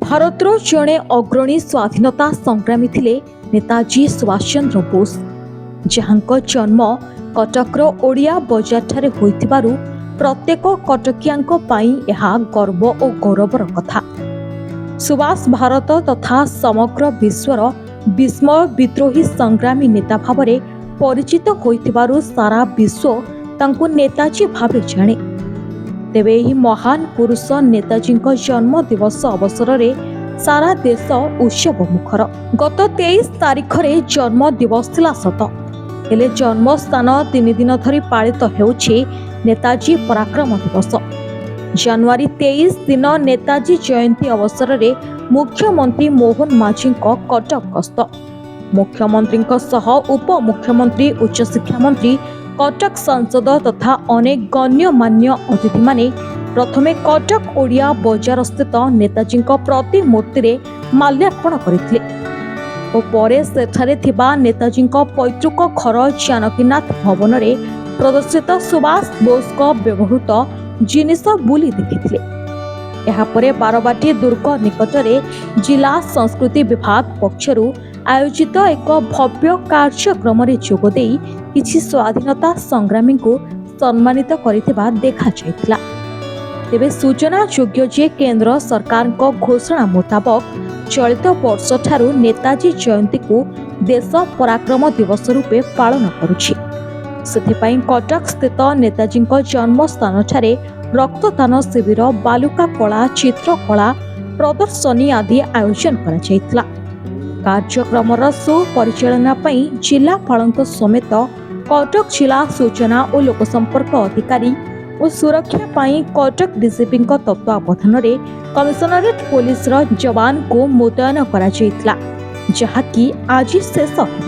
ଭାରତର ଜଣେ ଅଗ୍ରଣୀ ସ୍ୱାଧୀନତା ସଂଗ୍ରାମୀ ଥିଲେ ନେତାଜୀ ସୁଭାଷ ଚନ୍ଦ୍ର ବୋଷ, ଯାହାଙ୍କ ଜନ୍ମ କଟକର ଓଡ଼ିଆ ବଜାରଠାରେ ହୋଇଥିବାରୁ ପ୍ରତ୍ୟେକ କଟକିଆଙ୍କ ପାଇଁ ଏହା ଗର୍ବ ଓ ଗୌରବର କଥା। ସୁଭାଷ ଭାରତ ତଥା ସମଗ୍ର ବିଶ୍ୱର ବିସ୍ମୟ ବିଦ୍ରୋହୀ ସଂଗ୍ରାମୀ ନେତା ଭାବରେ ପରିଚିତ ହୋଇଥିବାରୁ ସାରା ବିଶ୍ୱ ତାଙ୍କୁ ନେତାଜୀ ଭାବେ ଜାଣେ। ତେବେ ଏହି ମହାନ ପୁରୁଷ ନେତାଜୀଙ୍କ ଜନ୍ମ ଦିବସ ଅବସରରେ ସାରା ଦେଶ ଉତ୍ସବ ମୁଖର। ଗତ 23 ତାରିଖରେ ଜନ୍ମ ଦିବସ ଥିଲା ସତ, ହେଲେ ଜନ୍ମସ୍ଥାନ 3 ଦିନ ଧରି ପାଳିତ ହେଉଛି ନେତାଜୀ ପରାକ୍ରମ ଦିବସ। ଜାନୁଆରୀ 23 ଦିନ ନେତାଜୀ ଜୟନ୍ତୀ ଅବସରରେ ମୁଖ୍ୟମନ୍ତ୍ରୀ ମୋହନ ମାଝୀଙ୍କ କଟକ ଗସ୍ତ। ମୁଖ୍ୟମନ୍ତ୍ରୀଙ୍କ ସହ ଉପମୁଖ୍ୟମନ୍ତ୍ରୀ, ଉଚ୍ଚଶିକ୍ଷା ମନ୍ତ୍ରୀ, କଟକ ସାଂସଦ ତଥା ଅନେକ ଗଣ୍ୟମାନ୍ୟ ଅତିଥିମାନେ ପ୍ରଥମେ କଟକ ଓଡ଼ିଆ ବଜାରସ୍ଥିତ ନେତାଜୀଙ୍କ ପ୍ରତିମୂର୍ତ୍ତିରେ ମାଲ୍ୟାର୍ପଣ କରିଥିଲେ ଓ ପରେ ସେଠାରେ ଥିବା ନେତାଜୀଙ୍କ ପୈତୃକ ଘର ଜାନକୀନାଥ ଭବନରେ ପ୍ରଦର୍ଶିତ ସୁଭାଷ ବୋଷଙ୍କ ବ୍ୟବହୃତ ଜିନିଷ ବୁଲି ଦେଖିଥିଲେ। ଏହାପରେ ବାରବାଟୀ ଦୁର୍ଗ ନିକଟରେ ଜିଲ୍ଲା ସଂସ୍କୃତି ବିଭାଗ ପକ୍ଷରୁ ଆୟୋଜିତ ଏକ ଭବ୍ୟ କାର୍ଯ୍ୟକ୍ରମରେ ଯୋଗଦେଇ କିଛି ସ୍ୱାଧୀନତା ସଂଗ୍ରାମୀଙ୍କୁ ସମ୍ମାନିତ କରିଥିବା ଦେଖାଯାଇଥିଲା। ତେବେ ସୂଚନାଯୋଗ୍ୟ ଯେ କେନ୍ଦ୍ର ସରକାରଙ୍କ ଘୋଷଣା ମୁତାବକ ଚଳିତ ବର୍ଷଠାରୁ ନେତାଜୀ ଜୟନ୍ତୀକୁ ଦେଶ ପରାକ୍ରମ ଦିବସ ରୂପେ ପାଳନ କରୁଛି। ସେଥିପାଇଁ କଟକ ସ୍ଥିତ ନେତାଜୀଙ୍କ ଜନ୍ମସ୍ଥାନଠାରେ ରକ୍ତଦାନ ଶିବିର, ବାଲୁକା କଳା, ଚିତ୍ରକଳା ପ୍ରଦର୍ଶନୀ ଆଦି ଆୟୋଜନ କରାଯାଇଥିଲା। କାର୍ଯ୍ୟକ୍ରମର ସୁପରିଚାଳନା ପାଇଁ ଜିଲ୍ଲାପାଳଙ୍କ ସମେତ କଟକ ଜିଲ୍ଲା ସୂଚନା ଓ ଲୋକସମ୍ପର୍କ ଅଧିକାରୀ ଓ ସୁରକ୍ଷା ପାଇଁ କଟକ ଡିସିପିଙ୍କ ତତ୍ତ୍ୱାବଧାନରେ କମିଶନରେଟ୍ ପୋଲିସର ଯବାନଙ୍କୁ ମୁତୟନ କରାଯାଇଥିଲା, ଯାହାକି ଆଜି ଶେଷ ହେବ।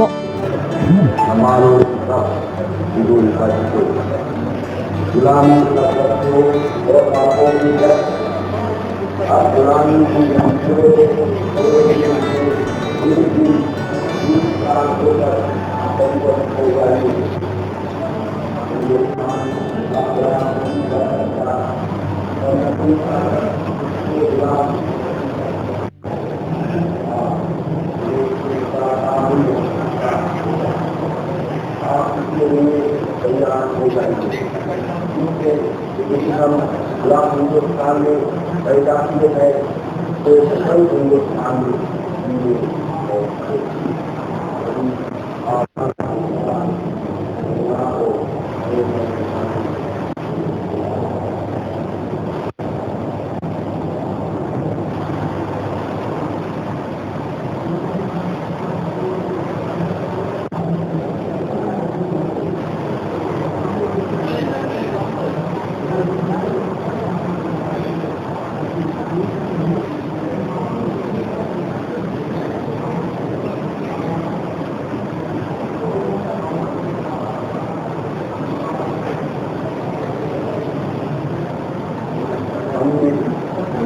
हिंदुस्तान में पैदा किए गए तो सकल हिंदुस्तान में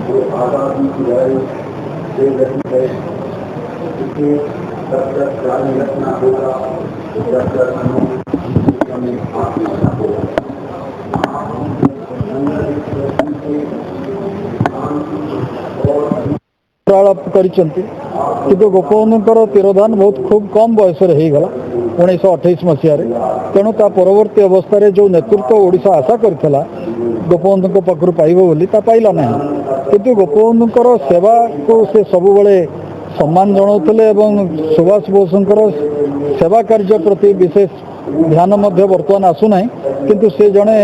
जो आज़ादी की लड़ाई से लड़ी है, इसमें जब तक जारी रखना होगा, जब तक हमें हाथ रखना होगा। किंतु गोपबंधुଙ୍କର ତିରୋଧାନ बहुत खूब कम बयस हो गला 1928 मसीह। तेणु ता परवर्ती अवस्था जो नेतृत्व ओडिशा आशा करथिला गोपबंधु पाखु पाइब बोली ता पाइला ना, किंतु गोपबंधुଙ୍କର सेवा को से सब बेले सम्मान जनाउथिले एवं सुभाष बोसଙ୍କର सेवा कार्य प्रति विशेष ध्यान मध्य वर्तमान आसु नाही, किंतु से जने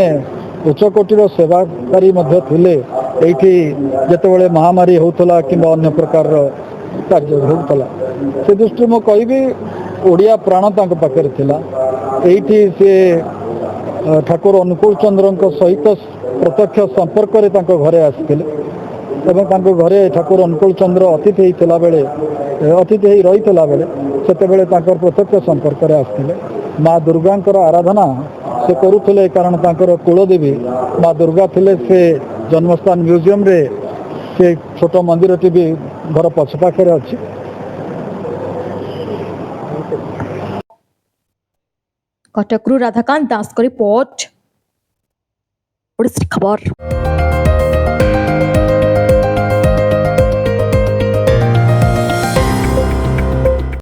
उच्चकोटीर सेवाकारी मध्य थिले। एठी जेतेबेले महामारी होतला किंबा अन्य प्रकार कार्य होतला से दृष्टि मु कहबी ओडिया प्राण तांक पाखरे थिला। एठी से ठाकुर अनुकूल चंद्रଙ୍କ सहित प्रत्यक्ष संपर्क रे तांको घरे आसिथिले एवं तांको घरे ठाकुर अनुकूल चंद्र अतिथि रही सेतेबेले तांकर प्रत्यक्ष संपर्क रे आसिथिले। माँ दुर्गांकर आराधना से करुथिले, कारण तांकर कुलदेवी माँ दुर्गा थिले। से जन्मस्थान म्यूजियम रे से छोट मंदिर टी भी घर पछपाखे अच्छी। कटकरू राधाकांत दास को रिपोर्ट, ओडिसी खबर।